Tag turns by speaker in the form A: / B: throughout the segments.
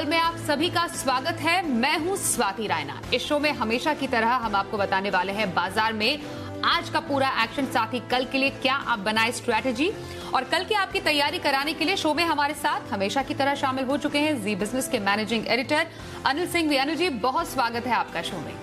A: कल में आप सभी का स्वागत है। मैं हूं स्वाति रायना। इस शो में हमेशा की तरह हम आपको बताने वाले हैं बाजार में आज का पूरा एक्शन, साथ ही कल के लिए क्या आप बनाए स्ट्रैटेजी। और कल की आपकी तैयारी कराने के लिए शो में हमारे साथ हमेशा की तरह शामिल हो चुके हैं जी बिजनेस के मैनेजिंग एडिटर अनिल सिंह। अनिल जी, बहुत स्वागत है आपका शो में।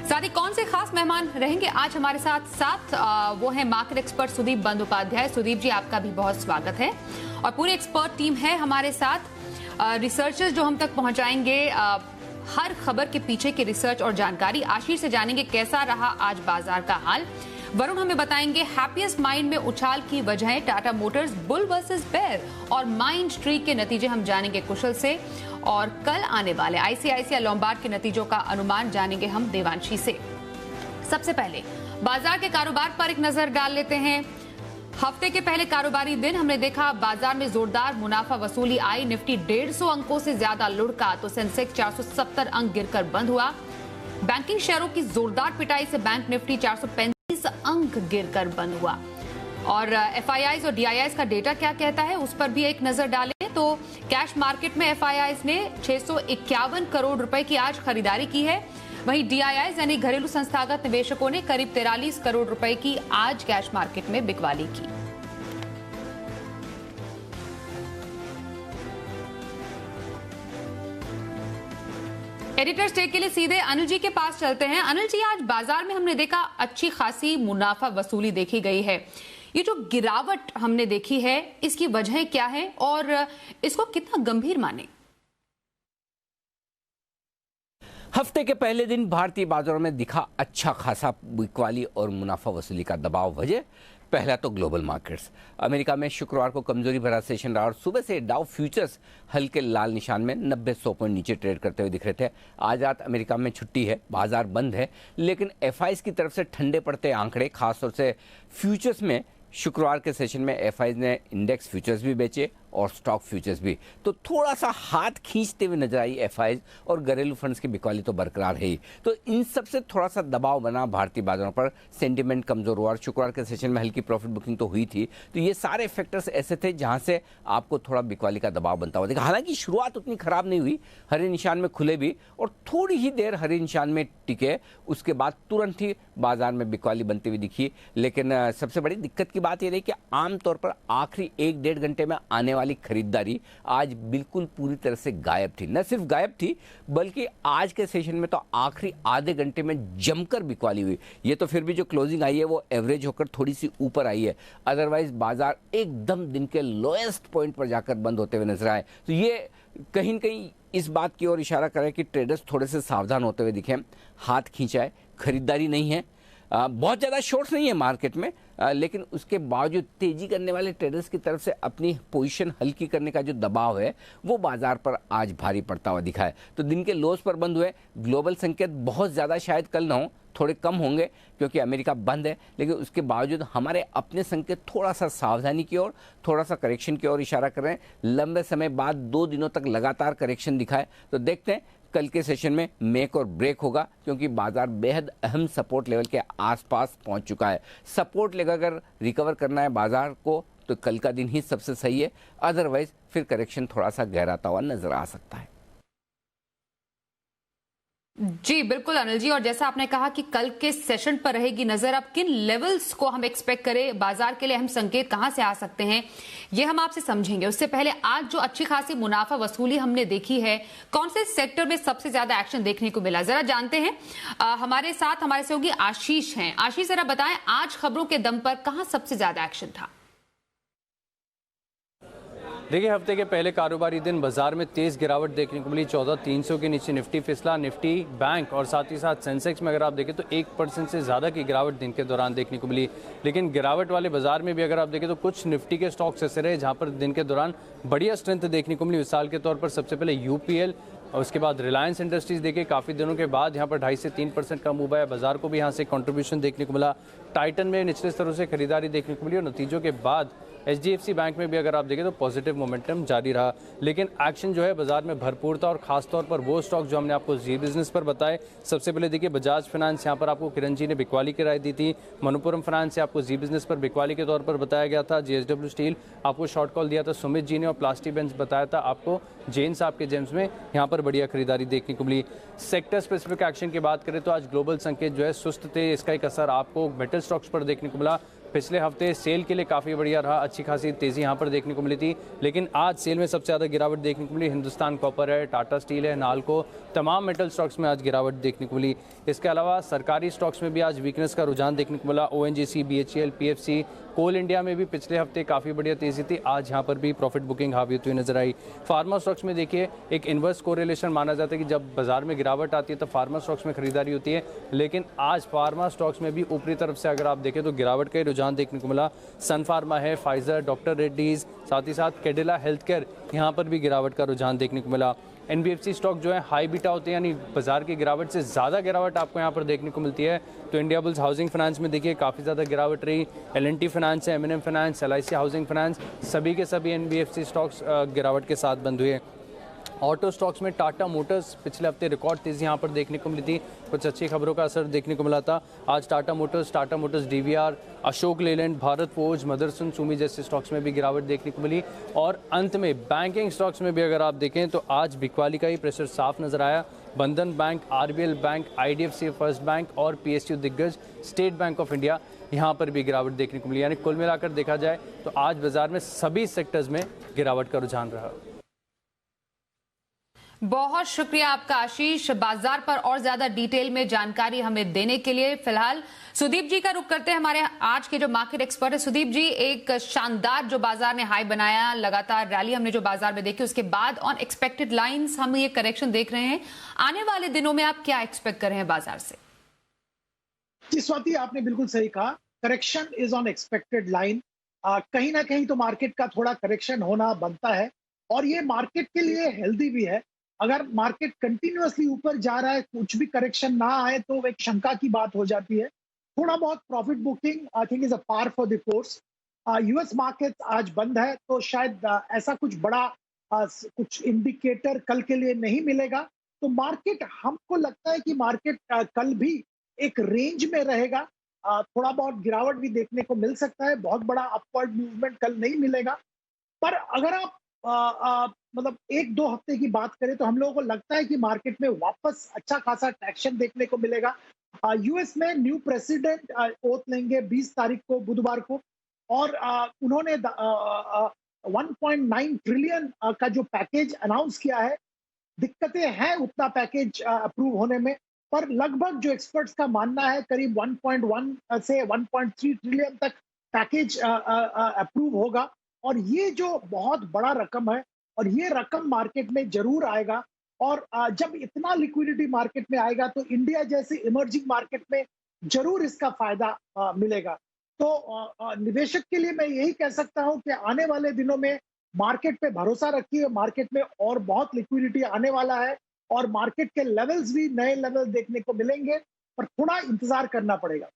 A: साथ ही कौन से खास मेहमान रहेंगे आज हमारे साथ वो है मार्केट एक्सपर्ट सुदीप बंदोपाध्याय। सुदीप जी, आपका भी बहुत स्वागत है। और पूरी एक्सपर्ट टीम है हमारे साथ, रिसर्चर्स जो हम तक पहुंचाएंगे हर खबर के पीछे की रिसर्च और जानकारी। आशीष से जानेंगे कैसा रहा आज बाजार का हाल। वरुण हमें बताएंगे हैप्पीएस्ट माइंड में उछाल की वजहें, Tata Motors bull versus bear और माइंड ट्री के नतीजे हम जानेंगे कुशल से। और कल आने वाले आईसीआईसीआई लोम्बार्ड के नतीजों का अनुमान जानेंगे हम देवांशी से। सबसे पहले बाजार के कारोबार पर एक नजर डाल लेते हैं। हफ्ते के पहले कारोबारी दिन हमने देखा बाजार में जोरदार मुनाफा वसूली आई। निफ्टी 150 अंकों से ज्यादा लुढ़का तो सेंसेक्स 470 अंक गिरकर बंद हुआ। बैंकिंग शेयरों की जोरदार पिटाई से बैंक निफ्टी 435 अंक गिरकर बंद हुआ। और एफआईआईज और डीआईआईज का डेटा क्या कहता है उस पर भी एक नजर डालें तो कैश मार्केट में एफआईआईज ने 651 करोड़ रुपए की आज खरीदारी की है। वहीं डीआईआईज यानी घरेलू संस्थागत निवेशकों ने करीब 43 करोड़ रुपए की आज कैश मार्केट में बिकवाली की। एडिटर स्टेक के लिए सीधे अनिल जी के पास चलते हैं। अनिल जी, आज बाजार में हमने देखा अच्छी खासी मुनाफा वसूली देखी गई है। ये जो गिरावट हमने देखी है इसकी वजह क्या है और इसको कितना गंभीर माने?
B: हफ्ते के पहले दिन भारतीय बाजारों में दिखा अच्छा खासा बिकवाली और मुनाफा वसूली का दबाव। वजह पहला तो ग्लोबल मार्केट्स। अमेरिका में शुक्रवार को कमजोरी भरा सेशन रहा और सुबह से डाउ फ्यूचर्स हल्के लाल निशान में 90-100 पॉइंट नीचे ट्रेड करते हुए दिख रहे थे। आज रात अमेरिका में छुट्टी है, बाजार बंद है, लेकिन एफआईज की तरफ से ठंडे पड़ते आंकड़े, खासतौर से फ्यूचर्स में शुक्रवार के सेशन में एफआईज ने इंडेक्स फ्यूचर्स भी बेचे और स्टॉक फ्यूचर्स भी, तो थोड़ा सा हाथ खींचते हुए नजर आई एफआईज। और घरेलू फंड्स की बिकवाली तो बरकरार है ही, तो इन सब से थोड़ा सा दबाव बना भारतीय बाजारों पर। सेंटिमेंट कमजोर हुआ और शुक्रवार के सेशन में हल्की प्रॉफिट बुकिंग तो हुई थी, तो ये सारे फैक्टर्स ऐसे थे जहां से आपको थोड़ा बिकवाली का दबाव बनता हुआ देखा। हालांकि शुरुआत उतनी खराब नहीं हुई, हरे निशान में खुले भी और थोड़ी ही देर हरे निशान में टिके, उसके बाद तुरंत ही बाजार में बिकवाली बनती हुई दिखी। लेकिन सबसे बड़ी दिक्कत की बात यह रही कि आमतौर पर आखिरी 1-1.5 घंटे में आने वाली खरीदारी आज बिल्कुल पूरी तरह से गायब थी। न सिर्फ गायब थी बल्कि आज के सेशन में तो आखिरी आधे घंटे में जमकर बिकवाली हुई। ये तो फिर भी जो क्लोजिंग आई है वो एवरेज होकर थोड़ी सी ऊपर आई है, अदरवाइज बाजार एकदम दिन के लोएस्ट पॉइंट पर जाकर बंद होते हुए नजर आए। तो ये कहीं न कहीं इस बात की ओर इशारा करे कि ट्रेडर्स थोड़े से सावधान होते हुए दिखे। हाथ खींचा है, खरीदारी नहीं है, बहुत ज़्यादा शॉर्ट्स नहीं है मार्केट में, लेकिन उसके बावजूद तेजी करने वाले ट्रेडर्स की तरफ से अपनी पोजीशन हल्की करने का जो दबाव है वो बाजार पर आज भारी पड़ता हुआ दिखा है। तो दिन के लोस पर बंद हुए। ग्लोबल संकेत बहुत ज़्यादा शायद कल ना हो, थोड़े कम होंगे क्योंकि अमेरिका बंद है, लेकिन उसके बावजूद हमारे अपने संकेत थोड़ा सा सावधानी की ओर, थोड़ा सा करेक्शन की ओर इशारा कर रहे हैं। लंबे समय बाद 2 दिनों तक लगातार करेक्शन दिखा है, तो देखते हैं कल के सेशन में मेक और ब्रेक होगा, क्योंकि बाजार बेहद अहम सपोर्ट लेवल के आसपास पहुंच चुका है। सपोर्ट लेकर अगर रिकवर करना है बाजार को तो कल का दिन ही सबसे सही है, अदरवाइज फिर करेक्शन थोड़ा सा गहराता हुआ नजर आ सकता है।
A: जी बिल्कुल अनिल जी, और जैसा आपने कहा कि कल के सेशन पर रहेगी नजर, अब किन लेवल्स को हम एक्सपेक्ट करें, बाजार के लिए अहम संकेत कहां से आ सकते हैं, ये हम आपसे समझेंगे। उससे पहले आज जो अच्छी खासी मुनाफा वसूली हमने देखी है, कौन से सेक्टर में सबसे ज्यादा एक्शन देखने को मिला, जरा जानते हैं। हमारे साथ हमारे सहयोगी आशीष हैं। आशीष, जरा बताएं आज खबरों के दम पर कहां सबसे ज्यादा एक्शन था?
C: देखिए, हफ्ते के पहले कारोबारी दिन बाजार में तेज गिरावट देखने को मिली। 14,300 के नीचे निफ्टी फिसला। निफ्टी, बैंक और साथ ही साथ सेंसेक्स में अगर आप देखें तो 1% से ज़्यादा की गिरावट दिन के दौरान देखने को मिली। लेकिन गिरावट वाले बाजार में भी अगर आप देखें तो कुछ निफ्टी के स्टॉक्स ऐसे रहे जहाँ पर दिन के दौरान बढ़िया स्ट्रेंथ देखने को मिली। मिसाल के तौर पर सबसे पहले यूपीएल और उसके बाद रिलायंस इंडस्ट्रीज देखिए, काफ़ी दिनों के बाद यहाँ पर 2.5 से 3% का मूव आया। बाजार को भी यहाँ से कंट्रीब्यूशन देखने को मिला। टाइटन में निचले स्तरों से खरीदारी देखने को मिली और नतीजों के बाद एचडीएफसी बैंक में भी अगर आप देखें तो पॉजिटिव मोमेंटम जारी रहा। लेकिन एक्शन जो है बाजार में भरपूर था और खासतौर पर वो स्टॉक जो हमने आपको जी बिजनेस पर बताए। सबसे पहले देखिए बजाज फाइनेंस, यहाँ पर आपको किरण जी ने बिकवाली की राय दी थी। मनोपुरम फाइनेंस से आपको जी बिजनेस पर बिकवाली के तौर पर बताया गया था। जेएसडब्ल्यू स्टील आपको शॉर्ट कॉल दिया था सुमित जी ने और प्लास्टिक बेंच बताया था आपको जैन साहब के जेम्स में यहाँ पर बढ़िया खरीदारी देखने को मिली। सेक्टर स्पेसिफिक एक्शन की बात करें तो आज ग्लोबल संकेत जो है सुस्त थे, इसका एक असर आपको मेटल स्टॉक्स पर देखने को मिला। पिछले हफ्ते सेल के लिए काफ़ी बढ़िया रहा, अच्छी खासी तेज़ी यहाँ पर देखने को मिली थी, लेकिन आज सेल में सबसे ज़्यादा गिरावट देखने को मिली हिंदुस्तान कॉपर है, टाटा स्टील है, नाल्को, तमाम मेटल स्टॉक्स में आज गिरावट देखने को मिली। इसके अलावा सरकारी स्टॉक्स में भी आज वीकनेस का रुझान देखने को मिला। ONGC, BHEL, PFC, कोल इंडिया में भी पिछले हफ्ते काफ़ी बढ़िया तेज़ी थी, आज यहाँ पर भी प्रॉफिट बुकिंग हावी होती हुई नजर आई। फार्मा स्टॉक्स में देखिए एक इन्वर्स कोरिलेशन माना जाता है कि जब बाजार में गिरावट आती है तो फार्मा स्टॉक्स में खरीदारी होती है, लेकिन आज फार्मा स्टॉक्स में भी ऊपरी तरफ से अगर आप देखें तो गिरावट का ही रुझान देखने को मिला। सन फार्मा है, फाइजर, डॉक्टर रेड्डीज, साथ ही साथ कैडिला हेल्थ केयर, यहाँ पर भी गिरावट का रुझान देखने को मिला। NBFC स्टॉक जो है हाई बीटा होते हैं, यानी बाजार की गिरावट से ज़्यादा गिरावट आपको यहाँ पर देखने को मिलती है। तो इंडिया बुल्स हाउसिंग फाइनेंस में देखिए काफ़ी ज़्यादा गिरावट रही। L&T फाइनेंस है, M&M finance, LIC housing finance, सभी के सभी NBFC स्टॉक्स गिरावट के साथ बंद हुए। ऑटो स्टॉक्स में टाटा मोटर्स पिछले हफ्ते रिकॉर्ड तेज़ी यहाँ पर देखने को मिली थी, कुछ अच्छी खबरों का असर देखने को मिला था। आज Tata Motors DVR, Ashok Leyland, Bharat Forge, Motherson Sumi जैसे स्टॉक्स में भी गिरावट देखने को मिली। और अंत में बैंकिंग स्टॉक्स में भी अगर आप देखें तो आज बिकवाली का ही प्रेशर साफ नजर आया। बंधन bank, RBL bank, IDFC first bank और PSU दिग्गज, स्टेट बैंक ऑफ इंडिया, यहाँ पर भी गिरावट देखने को मिली। यानी कुल मिलाकर देखा जाए तो आज बाजार में सभी सेक्टर्स में गिरावट का रुझान रहा।
A: बहुत शुक्रिया आपका आशीष, बाजार पर और ज्यादा डिटेल में जानकारी हमें देने के लिए। फिलहाल सुदीप जी का रुख करते हैं, हमारे आज के जो मार्केट एक्सपर्ट है। सुदीप जी, एक शानदार जो बाजार ने हाई बनाया, लगातार रैली हमने जो बाजार में देखी, उसके बाद ऑन एक्सपेक्टेड लाइंस हम ये करेक्शन देख रहे हैं। आने वाले दिनों में आप क्या एक्सपेक्ट कर रहे हैं बाजार से?
D: जी स्वाति, आपने बिल्कुल सही कहा, correction is on expected line. कहीं ना कहीं तो मार्केट का थोड़ा करेक्शन होना बनता है और ये मार्केट के लिए हेल्दी भी है। अगर मार्केट कंटिन्यूअसली ऊपर जा रहा है, कुछ भी करेक्शन ना आए तो एक शंका की बात हो जाती है। थोड़ा बहुत profit booking I think is a par for the course. US market आज बंद है तो शायद ऐसा कुछ बड़ा कुछ इंडिकेटर कल के लिए नहीं मिलेगा। तो मार्केट, हमको लगता है कि मार्केट कल भी एक रेंज में रहेगा। थोड़ा बहुत गिरावट भी देखने को मिल सकता है, बहुत बड़ा अपवर्ड मूवमेंट कल नहीं मिलेगा। पर अगर आप मतलब 1-2 हफ्ते की बात करें तो हम लोगों को लगता है कि मार्केट में वापस अच्छा खासा ट्रैक्शन देखने को मिलेगा। यूएस में न्यू प्रेसिडेंट ओथ लेंगे 20 तारीख को, बुधवार को, और उन्होंने 1.9 ट्रिलियन का जो पैकेज अनाउंस किया है। दिक्कतें हैं उतना पैकेज अप्रूव होने में, पर लगभग जो एक्सपर्ट्स का मानना है करीब 1.1 से 1.3 ट्रिलियन तक पैकेज अप्रूव होगा। और ये जो बहुत बड़ा रकम है और ये रकम मार्केट में जरूर आएगा। और जब इतना लिक्विडिटी मार्केट में आएगा तो इंडिया जैसे इमर्जिंग मार्केट में जरूर इसका फायदा मिलेगा। तो निवेशक के लिए मैं यही कह सकता हूं कि आने वाले दिनों में मार्केट पे भरोसा रखिए। मार्केट में और बहुत लिक्विडिटी आने वाला है और मार्केट के लेवल्स भी नए लेवल देखने को मिलेंगे, पर थोड़ा इंतजार करना पड़ेगा।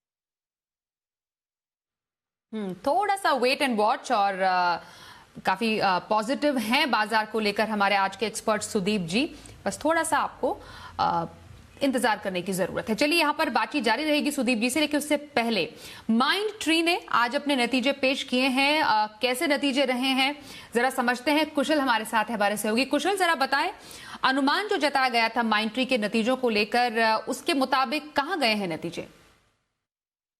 A: थोड़ा सा वेट एंड वॉच। और काफी पॉजिटिव हैं बाजार को लेकर हमारे आज के एक्सपर्ट सुदीप जी, बस थोड़ा सा आपको इंतजार करने की जरूरत है। चलिए, यहां पर बातचीत जारी रहेगी सुदीप जी से, लेकिन उससे पहले माइंड ट्री ने आज अपने नतीजे पेश किए हैं। कैसे नतीजे रहे हैं जरा समझते हैं। कुशल हमारे साथ है, हमारे सहयोगी। कुशल, जरा बताएं, अनुमान जो जताया गया था माइंड ट्री के नतीजों को लेकर, उसके मुताबिक कहां गए हैं नतीजे?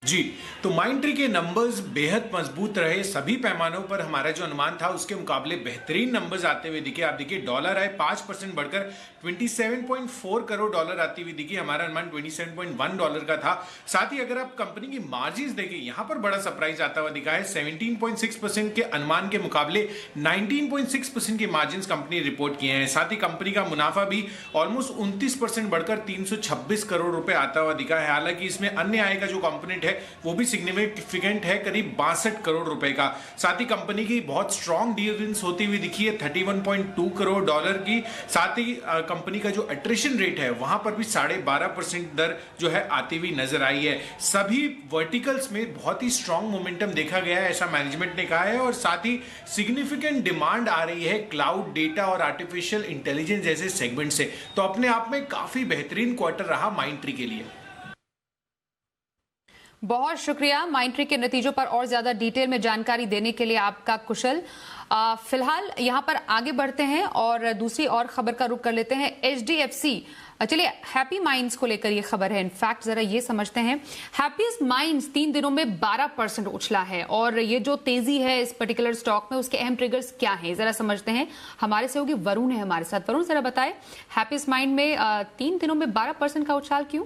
E: जी, तो माइंड ट्री के नंबर्स बेहद मजबूत रहे। सभी पैमानों पर हमारा जो अनुमान था उसके मुकाबले बेहतरीन नंबर्स आते हुए दिखे। आप देखिए, डॉलर आए 5% बढ़कर 27.4 करोड़ डॉलर आती हुई दिखी। हमारा अनुमान 27.1 डॉलर का था। साथ ही अगर आप कंपनी की मार्जिन्स देखें, यहां पर बड़ा सरप्राइज आता हुआ दिखा है। 17.6% के अनुमान के मुकाबले 19.6% की मार्जिन्स कंपनी रिपोर्ट किए हैं। साथ ही कंपनी का मुनाफा भी ऑलमोस्ट 29% बढ़कर 326 करोड़ रुपए आता हुआ दिखा है। हालांकि इसमें अन्य आय का जो कंपोनेंट है वो भी सिग्निफिकेंट है, करीब 62 करोड़ रुपए का। साथ ही कंपनी की बहुत स्ट्रॉन्ग डिविडेंड्स होती हुई दिखी है 31.2 करोड़ डॉलर की। साथ ही कंपनी का जो अट्रिशन रेट है वहां पर भी 12.5% दर जो है आती हुई नजर आई है। सभी वर्टिकल्स में बहुत ही स्ट्रॉन्ग मोमेंटम देखा गया है, ऐसा मैनेजमेंट ने कहा है। और साथ ही सिग्निफिकेंट डिमांड आ रही है क्लाउड, डेटा और आर्टिफिशियल इंटेलिजेंस जैसे सेगमेंट से। तो अपने आप में काफी बेहतरीन क्वार्टर रहा माइंड ट्री के लिए।
A: बहुत शुक्रिया माइंट्री के नतीजों पर और ज्यादा डिटेल में जानकारी देने के लिए आपका कुशल। फिलहाल यहां पर आगे बढ़ते हैं और दूसरी और खबर का रुख कर लेते हैं। HDFC, चलिए हैप्पी माइंड्स को लेकर ये खबर है। इनफैक्ट जरा ये समझते हैं, हैप्पीस्ट माइंड्स 3 दिनों में 12% उछला है और ये जो तेजी है इस पर्टिकुलर स्टॉक में, उसके अहम ट्रिगर्स क्या हैं जरा समझते हैं। हमारे से होगी वरुण है हमारे साथ। वरुण जरा बताएं, हैप्पीस्ट माइंड में 3 दिनों में 12% का उछाल क्यों?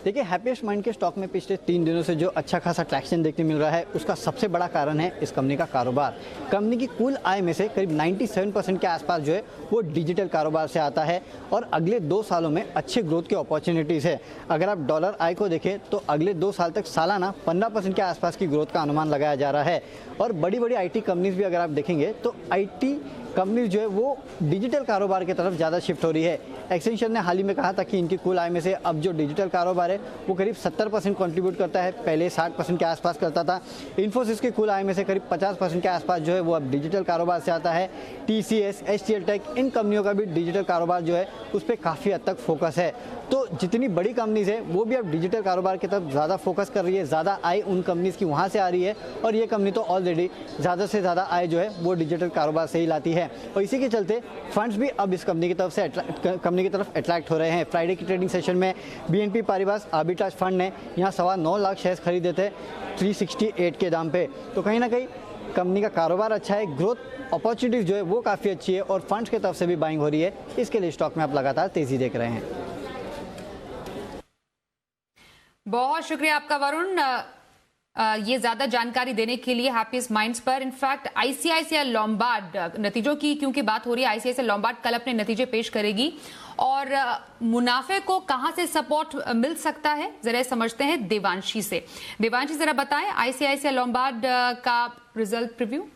F: देखिए, हैप्पीएस्ट माइंड के स्टॉक में पिछले 3 दिनों से जो अच्छा खासा ट्रैक्शन देखने मिल रहा है, उसका सबसे बड़ा कारण है इस कंपनी का कारोबार। कंपनी की कुल आय में से करीब 97% के आसपास जो है वो डिजिटल कारोबार से आता है और अगले 2 सालों में अच्छे ग्रोथ की अपॉर्चुनिटीज़ है। अगर आप डॉलर आय को देखें तो अगले 2 साल तक सालाना 15% के आसपास की ग्रोथ का अनुमान लगाया जा रहा है। और बड़ी बड़ी IT कंपनीज भी अगर आप देखेंगे तो IT कंपनीज जो है वो डिजिटल कारोबार की तरफ ज़्यादा शिफ्ट हो रही है। एक्सेंचर ने हाल ही में कहा था कि इनकी कुल आय में से अब जो डिजिटल कारोबार है वो करीब 70% कंट्रीब्यूट करता है, पहले 60% के आसपास करता था। इन्फोसिस की कुल आय में से करीब 50% के आसपास जो है वो अब डिजिटल कारोबार से आता है। TCS, HCL टेक, इन कंपनियों का भी डिजिटल कारोबार जो है उस पर काफ़ी हद तक फोकस है। तो जितनी बड़ी कंपनीज है वो भी अब डिजिटल कारोबार की तरफ ज़्यादा फोकस कर रही है, ज़्यादा आय उन कंपनीज की वहाँ से आ रही है और ये कंपनी तो ऑलरेडी ज़्यादा से ज़्यादा आय जो है वो डिजिटल कारोबार से ही लाती है। और इसी के चलते फंड्स भी अब इस कंपनी की तरफ अट्रैक्ट हो रहे हैं। फ्राइडे की ट्रेडिंग सेशन में BNP पारिबास आर्बिट्राज फंड ने यहाँ 9.25 लाख शेयर्स खरीदे थे 368 के दाम पे। तो कहीं ना कहीं कंपनी का कारोबार अच्छा है, ग्रोथ अपॉर्चुनिटीज़ जो है वो काफ़ी अच्छी है और फंड्स की तरफ से भी बाइंग हो रही है। इसके लिए स्टॉक में आप लगातार तेज़ी देख रहे हैं।
A: बहुत शुक्रिया आपका वरुण, ये ज्यादा जानकारी देने के लिए हैप्पीस्ट माइंड्स पर। इनफैक्ट ICICI लोम्बार्ड नतीजों की क्योंकि बात हो रही है, ICICI लोम्बार्ड कल अपने नतीजे पेश करेगी और मुनाफे को कहां से सपोर्ट मिल सकता है जरा समझते हैं देवांशी से। देवांशी जरा बताएं ICICI लोम्बार्ड का result preview.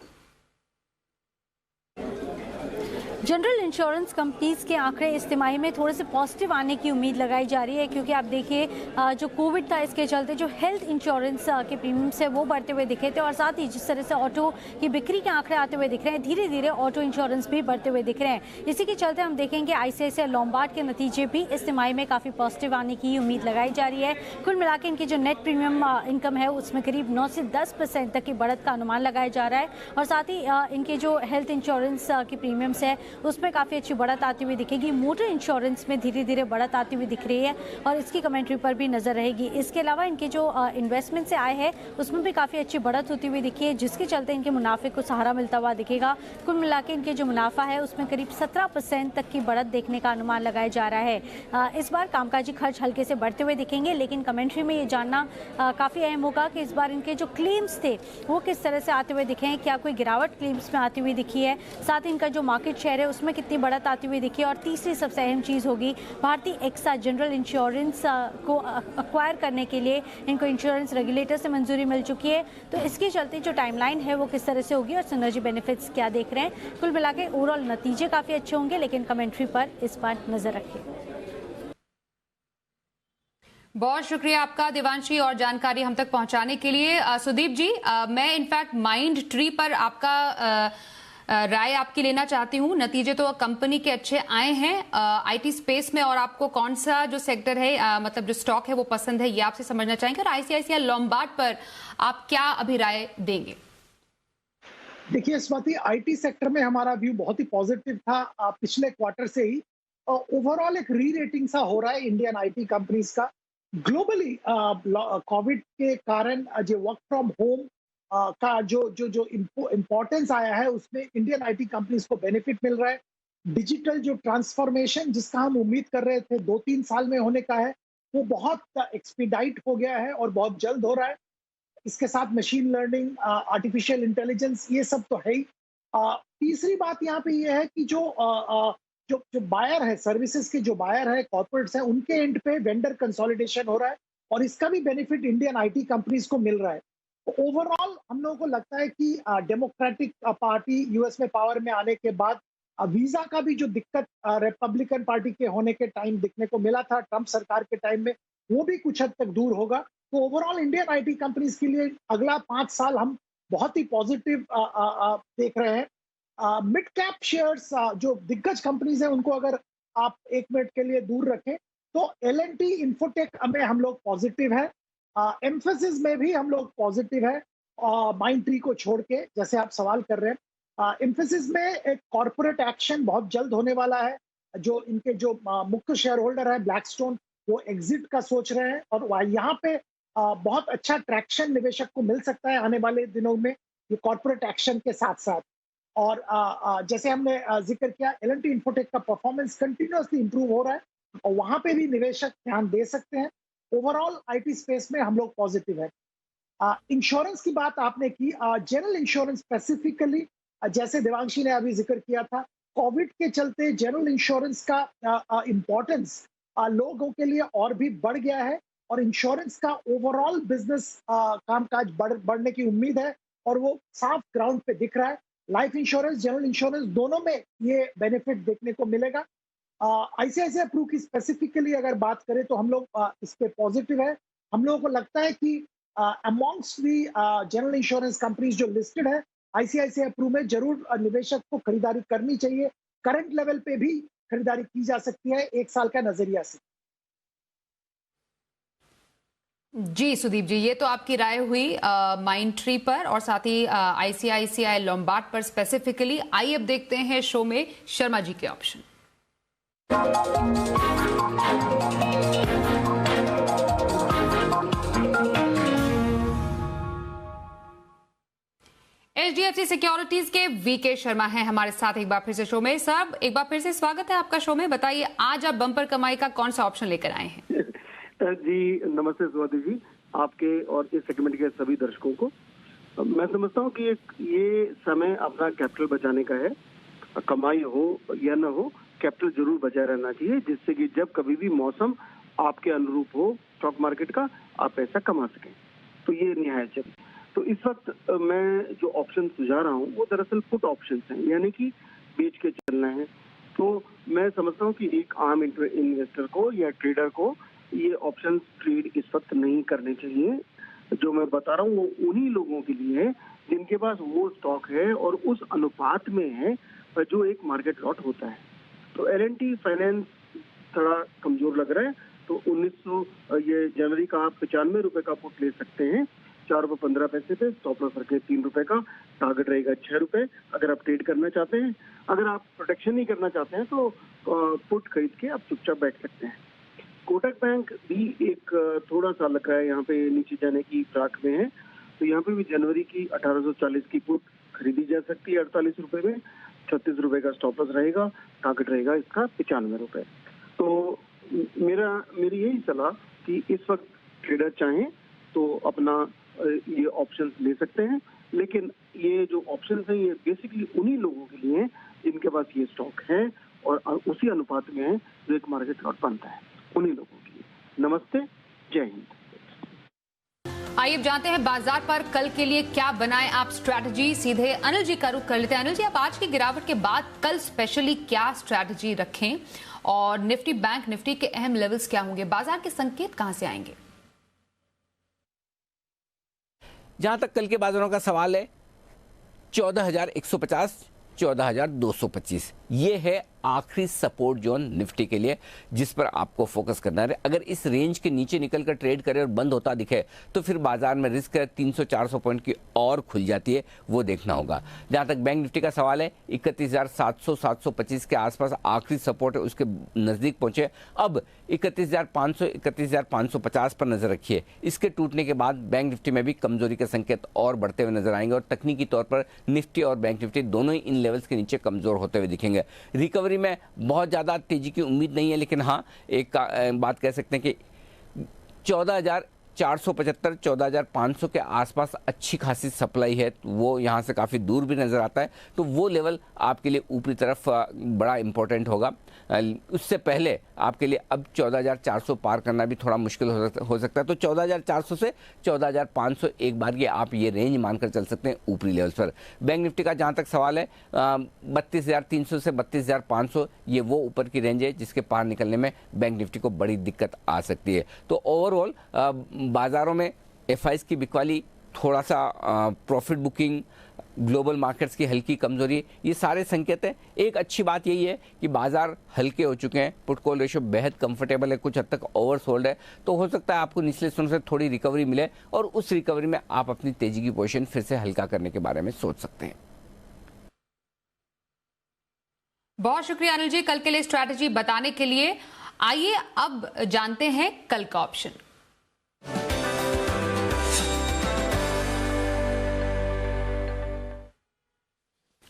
G: General insurance companies के आंकड़े इस तिमाही में थोड़े से पॉजिटिव आने की उम्मीद लगाई जा रही है, क्योंकि आप देखिए जो कोविड था इसके चलते जो हेल्थ इंश्योरेंस के प्रीमियम्स है वो बढ़ते हुए दिखे थे और साथ ही जिस तरह से ऑटो की बिक्री के आंकड़े आते हुए दिख रहे हैं, धीरे धीरे ऑटो इंश्योरेंस भी बढ़ते हुए दिख रहे हैं। इसी के चलते हम देखेंगे ICICI लोम्बार्ड के नतीजे भी इस तिमाही में काफ़ी पॉजिटिव आने की उम्मीद लगाई जा रही है। कुल मिला के इनकी जो नेट प्रीमियम इनकम है उसमें करीब 9 से 10% तक की बढ़त का अनुमान लगाया जा रहा है और साथ ही इनके जो हेल्थ इंश्योरेंस की प्रीमियम्स है उसमें काफ़ी अच्छी बढ़त आती हुई दिखेगी। मोटर इंश्योरेंस में धीरे धीरे बढ़त आती हुई दिख रही है और इसकी कमेंट्री पर भी नजर रहेगी। इसके अलावा इनके जो इन्वेस्टमेंट से आए हैं उसमें भी काफ़ी अच्छी बढ़त होती हुई दिखी है, जिसके चलते इनके मुनाफे को सहारा मिलता हुआ दिखेगा। कुल मिला के इनके जो मुनाफा है उसमें करीब 17% तक की बढ़त देखने का अनुमान लगाया जा रहा है। इस बार कामकाजी खर्च हल्के से बढ़ते हुए दिखेंगे, लेकिन कमेंट्री में ये जानना काफ़ी अहम होगा कि इस बार इनके जो क्लेम्स थे वो किस तरह से आते हुए दिखे हैं, क्या कोई गिरावट क्लेम्स में आती हुई दिखी है, साथ ही इनका जो मार्केट शेयर है उसमें कितनी बढ़त आती हुई दिखी है और तीसरी सबसे अहम चीज़ होगी भारतीय एक्सा जनरल इंश्योरेंस को अक्वायर करने के लिए इनको इंश्योरेंस रेगुलेटर से मंजूरी मिल चुकी है। तो इसके चलते जो टाइमलाइन है वो किस तरह से होगी और सिनर्जी बेनिफिट्स क्या देख रहे हैं। कुल मिला के ओवरऑल नतीजे काफ़ी अच्छे होंगे, लेकिन कमेंट्री पर इस बार नजर रखिए।
A: बहुत शुक्रिया आपका देवांशी और जानकारी हम तक पहुंचाने के लिए। सुदीप जी, मैं इनफैक्ट माइंड ट्री पर आपका राय आपकी लेना चाहती हूँ। नतीजे तो कंपनी के अच्छे आए हैं IT स्पेस में, और आपको कौन सा जो सेक्टर है मतलब जो स्टॉक है वो पसंद है, ये आपसे समझना चाहेंगे। और ICICI लोम्बार्ड पर आप क्या अभी राय देंगे?
D: देखिए स्वाति, IT सेक्टर में हमारा व्यू बहुत ही पॉजिटिव था पिछले क्वार्टर से ही। ओवरऑल एक री रेटिंग सा हो रहा है इंडियन IT कंपनीज का ग्लोबली। कोविड के कारण जो वर्क फ्रॉम होम का जो इम्पोर्टेंस आया है उसमें इंडियन IT कंपनीज को बेनिफिट मिल रहा है। डिजिटल जो ट्रांसफॉर्मेशन जिसका हम उम्मीद कर रहे थे 2-3 साल में होने का है, वो बहुत एक्सपीडाइट हो गया है और बहुत जल्द हो रहा है। इसके साथ मशीन लर्निंग, आर्टिफिशियल इंटेलिजेंस, ये सब तो है ही। तीसरी बात यहाँ पे ये है कि जो बायर है, सर्विसेज के जो बायर है, कॉर्पोरेट्स हैं, उनके एंड पे वेंडर कंसोलिडेशन हो रहा है और इसका भी बेनिफिट इंडियन IT कंपनीज को मिल रहा है। ओवरऑल हम लोगों को लगता है कि डेमोक्रेटिक पार्टी यूएस में पावर में आने के बाद वीजा का भी जो दिक्कत रिपब्लिकन पार्टी के होने के टाइम दिखने को मिला था ट्रंप सरकार के टाइम में, वो भी कुछ हद तक दूर होगा। तो ओवरऑल इंडियन IT कंपनीज के लिए अगला 5 साल हम बहुत ही पॉजिटिव देख रहे हैं। मिड कैप शेयर्स जो दिग्गज कंपनीज हैं उनको अगर आप 1 मिनट के लिए दूर रखें तो L&T इन्फोटेक में हम लोग पॉजिटिव है, एम्फेसिस में भी हम लोग पॉजिटिव है, माइंड ट्री को छोड़ के, जैसे आप सवाल कर रहे हैं। एम्फेसिस में एक कॉर्पोरेट एक्शन बहुत जल्द होने वाला है। जो इनके जो मुख्य शेयर होल्डर है ब्लैकस्टोन, वो एग्जिट का सोच रहे हैं और यहाँ पे बहुत अच्छा ट्रैक्शन निवेशक को मिल सकता है आने वाले दिनों में, ये कॉर्पोरेट एक्शन के साथ साथ। और जैसे हमने जिक्र किया, L&T इन्फोटेक का परफॉर्मेंस कंटिन्यूअसली इंप्रूव हो रहा है और वहां पे भी निवेशक ध्यान दे सकते हैं। ओवरऑल आईटी स्पेस में हम लोग पॉजिटिव है। इंश्योरेंस की बात आपने की, जनरल इंश्योरेंस स्पेसिफिकली, जैसे देवांशी ने अभी जिक्र किया था, कोविड के चलते जनरल इंश्योरेंस का इम्पोर्टेंस लोगों के लिए और भी बढ़ गया है और इंश्योरेंस का ओवरऑल बिजनेस कामकाज बढ़ने की उम्मीद है और वो साफ ग्राउंड पे दिख रहा है। लाइफ इंश्योरेंस, जनरल इंश्योरेंस दोनों में ये बेनिफिट देखने को मिलेगा। आईसीआईसीआई प्रू की स्पेसिफिकली अगर बात करें तो हम लोग इस पे पॉजिटिव है। हम लोगों को लगता है कि अमॉन्ग्स्ट दी जनरल इंश्योरेंस कंपनीज जो लिस्टेड है, आईसीआईसीआई प्रू में जरूर निवेशक को खरीदारी करनी चाहिए। करंट लेवल पे भी खरीदारी की जा सकती है एक साल का नजरिया से।
A: जी सुदीप जी, ये तो आपकी राय हुई माइंड ट्री पर और साथ ही आईसीआईसीआई लोम्बार्ड पर स्पेसिफिकली। आइए अब देखते हैं शो में शर्मा जी के ऑप्शन। HDFC सिक्योरिटीज के वीके शर्मा हैं हमारे साथ एक बार फिर से शो में। साहब, एक बार फिर से स्वागत है आपका शो में। बताइए आज आप बम्पर कमाई का कौन सा ऑप्शन लेकर आए हैं?
H: जी नमस्ते स्वाति जी, आपके और इस सेगमेंट के सभी दर्शकों को। मैं समझता हूँ कि ये समय अपना कैपिटल बचाने का है। कमाई हो या न हो, कैपिटल जरूर बचाए रहना चाहिए, जिससे कि जब कभी भी मौसम आपके अनुरूप हो स्टॉक मार्केट का, आप पैसा कमा सकें। तो ये निहायत है। तो इस वक्त मैं जो ऑप्शन सुझा रहा हूँ वो दरअसल पुट ऑप्शन हैं, यानी कि बेच के चलना है। तो मैं समझता हूँ कि एक आम इन्वेस्टर को या ट्रेडर को ये ऑप्शन ट्रेड इस वक्त नहीं करने चाहिए। जो मैं बता रहा हूँ वो उन्हीं लोगों के लिए है जिनके पास वो स्टॉक है और उस अनुपात में है जो एक मार्केट लॉट होता है। तो L&T फाइनेंस थोड़ा कमजोर लग रहा है, तो 1900 ये जनवरी का आप 95 रुपए का पुट ले सकते हैं, 4 रुपये 15 पैसे पे। स्टॉप लॉस रखें 3 रुपए का, टारगेट रहेगा 6 रुपए अगर आप ट्रेड करना चाहते हैं। अगर आप प्रोटेक्शन नहीं करना चाहते हैं तो पुट खरीद के आप चुपचाप बैठ सकते हैं। कोटक बैंक भी एक थोड़ा सा लग रहा है यहाँ पे नीचे जाने की फिराक में है, तो यहाँ पे भी जनवरी की 1840 की पुट खरीदी जा सकती है 48 रुपए में। 36 रुपए का स्टॉप लॉस रहेगा, टारगेट रहेगा इसका 95 रुपए। तो मेरी यही सलाह कि इस वक्त ट्रेडर चाहें तो अपना ये ऑप्शंस ले सकते हैं, लेकिन ये जो ऑप्शंस हैं ये बेसिकली उन्हीं लोगों के लिए हैं जिनके पास ये स्टॉक है और उसी अनुपात में है जो एक मार्केट लॉट बनता है, उन्हीं लोगों के लिए। नमस्ते, जय हिंद।
A: आइए अब जानते हैं बाजार पर कल के लिए क्या बनाएं आप स्ट्रैटेजी। सीधे अनिल जी का रुख कर लेते हैं। अनिल जी, आप आज की गिरावट के बाद कल स्पेशली क्या स्ट्रैटेजी रखें और निफ्टी बैंक निफ्टी के अहम लेवल्स क्या होंगे? बाजार के संकेत कहां से आएंगे?
B: जहां तक कल के बाजारों का सवाल है, 14,150 14,225 ये है आखिरी सपोर्ट जोन निफ्टी के लिए, जिस पर आपको फोकस करना है। अगर इस रेंज के नीचे निकलकर ट्रेड करे और बंद होता दिखे तो फिर बाजार में रिस्क है 300-400 पॉइंट की और खुल जाती है, वो देखना होगा। जहां तक बैंक निफ्टी का सवाल है, 31,700-725 के आसपास आखिरी सपोर्ट है, उसके नजदीक पहुंचे। अब 31,500 31,550 पर नजर रखिए। इसके टूटने के बाद बैंक निफ्टी में भी कमजोरी के संकेत और बढ़ते हुए नजर आएंगे और तकनीकी तौर पर निफ्टी और बैंक निफ्टी दोनों ही इन लेवल्स के नीचे कमजोर होते हुए दिखेंगे। रिकवरी में बहुत ज्यादा तेजी की उम्मीद नहीं है, लेकिन हाँ एक बात कह सकते हैं कि 14,475 14,500 के आसपास अच्छी खासी सप्लाई है, वो यहाँ से काफ़ी दूर भी नज़र आता है, तो वो लेवल आपके लिए ऊपरी तरफ बड़ा इंपॉर्टेंट होगा। उससे पहले आपके लिए अब 14,400 पार करना भी थोड़ा मुश्किल हो सकता है, तो 14,400 से 14,500 एक बार ये आप ये रेंज मानकर चल सकते हैं ऊपरी लेवल्स पर। बैंक निफ्टी का जहाँ तक सवाल है, 32,300 से 32,500 ये वो ऊपर की रेंज है जिसके पार निकलने में बैंक निफ्टी को बड़ी दिक्कत आ सकती है। तो ओवरऑल बाजारों में FIs की बिकवाली, थोड़ा सा प्रॉफिट बुकिंग, ग्लोबल मार्केट्स की हल्की कमजोरी, ये सारे संकेत हैं। एक अच्छी बात यही है कि बाजार हल्के हो चुके हैं, पुट कॉल रेशियो बेहद कंफर्टेबल है, कुछ हद तक ओवरसोल्ड है, तो हो सकता है आपको निचले स्तरों से थोड़ी रिकवरी मिले और उस रिकवरी में आप अपनी तेजी की पोजीशन फिर से हल्का करने के बारे में सोच सकते हैं।
A: बहुत शुक्रिया अनिल जी कल के लिए स्ट्रैटेजी बताने के लिए। आइए अब जानते हैं कल का ऑप्शन।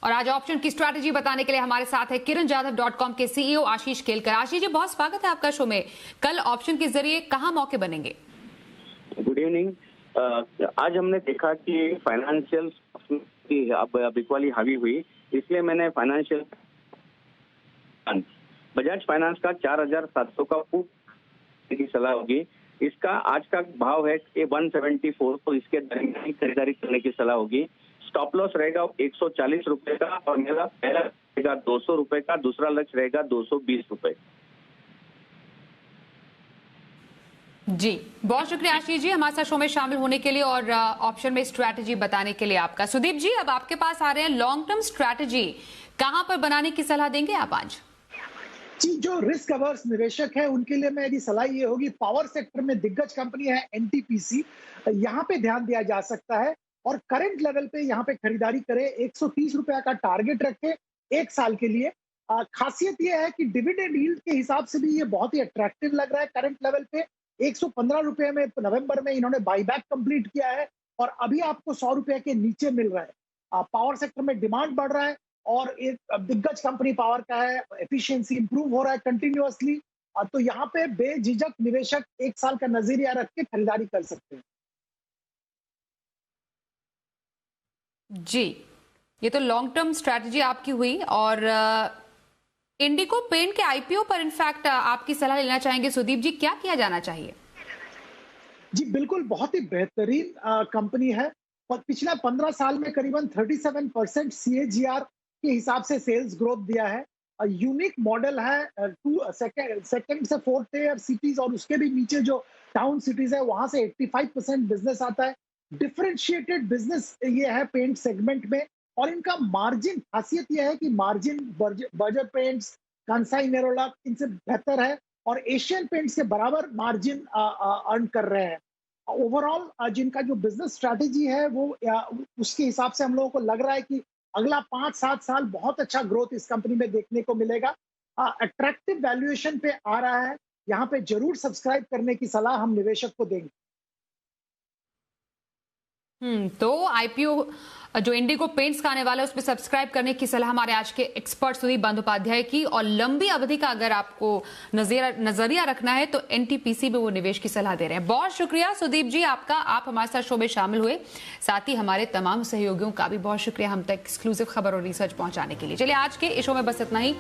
A: और आज ऑप्शन की स्ट्रैटेजी बताने के लिए हमारे साथ है kiranjadhav.com के सीईओ आशीष केलकर। आशीष जी, बहुत स्वागत है आपका शो में। कल ऑप्शन के जरिए कहां मौके बनेंगे?
I: Good evening. आज हमने देखा कि फाइनेंशियल की अब बिकवाली हावी हुई, इसलिए मैंने फाइनेंशियल बजाज फाइनेंस का 4700 का पुट की सलाह होगी। इसका आज का भाव है कि 174, तो इसके दरमियान खरीदारी करने की सलाह होगी। स्टॉप लॉस रहेगा 140 रुपए का और मेरा पहला रहेगा 200 रुपए का, दूसरा लक्ष्य रहेगा 220 रुपए।
A: जी बहुत शुक्रिया आशीष जी हमारे साथ शो में शामिल होने के लिए और ऑप्शन में स्ट्रैटेजी बताने के लिए आपका। सुदीप जी, अब आपके पास आ रहे हैं लॉन्ग टर्म स्ट्रैटेजी, कहां पर बनाने की सलाह देंगे आप आज?
D: जी, जो रिस्क अवर्स निवेशक है उनके लिए मेरी सलाह ये होगी, पावर सेक्टर में दिग्गज कंपनी है एनटीपीसी, यहाँ पे ध्यान दिया जा सकता है और करंट लेवल पे यहाँ पे खरीदारी करे। 130 रुपया का टारगेट रखे 1 साल के लिए। खासियत ये है कि डिविडेंड यील्ड के हिसाब से भी ये बहुत ही अट्रैक्टिव लग रहा है। करंट लेवल पे 115 रुपए में नवंबर में इन्होंने बाईबैक कंप्लीट किया है और अभी आपको 100 रुपए के नीचे मिल रहा है। पावर सेक्टर में डिमांड बढ़ रहा है और एक दिग्गज कंपनी पावर का है, एफिशिएंसी इंप्रूव हो रहा है कंटिन्यूअसली, तो यहाँ पे बेझिझक निवेशक 1 साल का नजरिया रख के खरीदारी कर सकते हैं।
A: जी, ये तो लॉन्ग टर्म स्ट्रैटेजी आपकी हुई। और इंडिको पेंट के आईपीओ पर इनफैक्ट आपकी सलाह लेना चाहेंगे सुदीप जी, क्या किया जाना चाहिए?
D: जी बिल्कुल, बहुत ही बेहतरीन कंपनी है। पिछले 15 साल में करीबन 37% CAGR के हिसाब से सेल्स ग्रोथ दिया है। यूनिक मॉडल है, सेकंड से 4th टियर सिटीज और उसके भी नीचे जो टाउन सिटीज है वहां से 85% बिजनेस आता है। डिफरेंशिएटेड बिजनेस ये है पेंट सेगमेंट में और इनका मार्जिन, खासियत यह है कि margin Berger paints, Kansai Nerolac इनसे बेहतर है और एशियन पेंट्स के बराबर मार्जिन अर्न कर रहे हैं। ओवरऑल जिनका जो बिजनेस स्ट्रैटेजी है वो उसके हिसाब से हम लोगों को लग रहा है कि अगला 5-7 साल बहुत अच्छा ग्रोथ इस कंपनी में देखने को मिलेगा। अट्रैक्टिव वैल्यूएशन पे आ रहा है, यहाँ पे जरूर सब्सक्राइब करने की सलाह हम निवेशक को देंगे।
A: तो आईपीओ जो इंडिगो पेंट्स का आने वाला है उस पर सब्सक्राइब करने की सलाह हमारे आज के एक्सपर्ट सुदीप बंदोपाध्याय की। और लंबी अवधि का अगर आपको नजरिया रखना है तो एनटीपीसी में वो निवेश की सलाह दे रहे हैं। बहुत शुक्रिया सुदीप जी आपका, आप हमारे साथ शो में शामिल हुए। साथ ही हमारे तमाम सहयोगियों का भी बहुत शुक्रिया हम तक एक्सक्लूसिव खबर और रिसर्च पहुंचाने के लिए। चलिए आज के इस शो में बस इतना ही।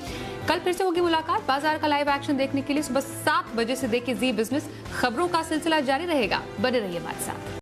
A: कल फिर से होगी मुलाकात। बाजार का लाइव एक्शन देखने के लिए सुबह 7 बजे से देखिए जी बिजनेस, खबरों का सिलसिला जारी रहेगा। बने रहिए हमारे साथ।